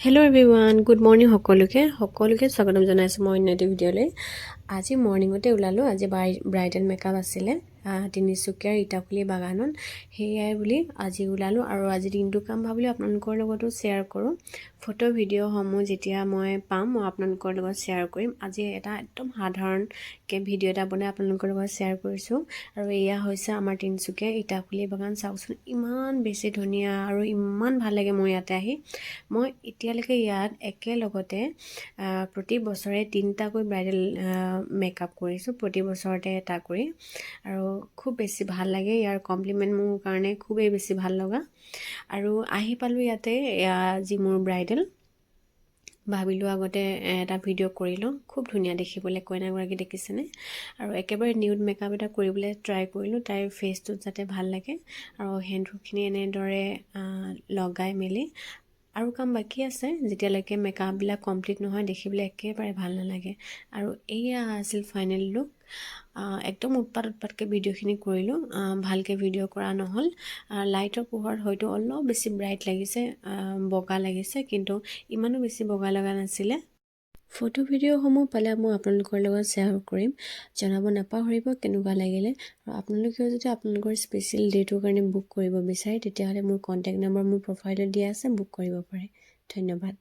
Hello' everyone good morning সকলোকে স্বাগতম জনাইছোঁ মই অন্য এটা ভিডিঅ'লৈ। আজি মৰ্ণিঙতে ওলালোঁ। আজি ব্ৰাইডেল মেকআপ আছিলে তিনিচুকীয়াৰ ইটাখুলি বাগানত, সেয়াই বুলি আজি ওলালোঁ আৰু আজি দিনটো কাম ভাবিলোঁ আপোনালোকৰ লগতো শ্বেয়াৰ কৰোঁ। ফটো ভিডিঅ'সমূহ যেতিয়া মই পাম মই আপোনালোকৰ লগত শ্বেয়াৰ কৰিম। আজি এটা একদম সাধাৰণকৈ ভিডিঅ' এটা বনাই আপোনালোকৰ লগত শ্বেয়াৰ কৰিছোঁ। আৰু এয়া হৈছে আমাৰ তিনিচুকীয়া ইটাখুলি বাগান। চাওকচোন ইমান বেছি ধুনীয়া আৰু ইমান ভাল লাগে মোৰ ইয়াতে আহি। মই এতিয়ালৈকে ইয়াত একেলগতে প্ৰতি বছৰে 3টাকৈ ব্ৰাইডেল মেকআপ কৰিছোঁ, প্ৰতি বছৰতে এটা কৰি, আৰু খুব বেছি ভাল লাগে। ইয়াৰ কমপ্লিমেণ্ট মোৰ কাৰণে খুবেই বেছি ভাল লগা। আৰু আহি পালোঁ ইয়াতে যি মোৰ ব্ৰাইডেল, ভাবিলোঁ আগতে এটা ভিডিঅ' কৰি লওঁ। খুব ধুনীয়া দেখিবলৈ, কইনাগৰাকী দেখিছেনে? আৰু একেবাৰে নিউড মেকআপ এটা কৰিবলৈ ট্ৰাই কৰিলোঁ, তাইৰ ফেচটোত যাতে ভাল লাগে। আৰু সেন্দুৰখিনি এনেদৰে লগাই মেলি, আৰু কাম বাকী আছে, যেতিয়ালৈকে মেকআপবিলাক কমপ্লিট নহয় দেখিবলৈ একেবাৰে ভাল নালাগে। আৰু এয়া আছিল ফাইনেল লুক। একদম উৎপাতকৈ ভিডিঅ'খিনি কৰিলোঁ, ভালকৈ ভিডিঅ' কৰা নহ'ল। লাইটৰ পোহৰত হয়তো অলপ বেছি ব্ৰাইট লাগিছে, বগা লাগিছে, কিন্তু ইমানো বেছি বগা লগা নাছিলে। ফটো ভিডিঅ'সমূহ পালে মই আপোনালোকৰ লগত শ্বেয়াৰ কৰিম, জনাব নাপাহৰিব কেনেকুৱা লাগিলে। আৰু আপোনালোকেও যদি আপোনালোকৰ স্পেচিয়েল ডে'টোৰ কাৰণে বুক কৰিব বিচাৰে তেতিয়াহ'লে মোৰ কণ্টেক্ট নম্বৰ মোৰ প্ৰফাইলত দিয়া আছে, বুক কৰিব পাৰে। ধন্যবাদ।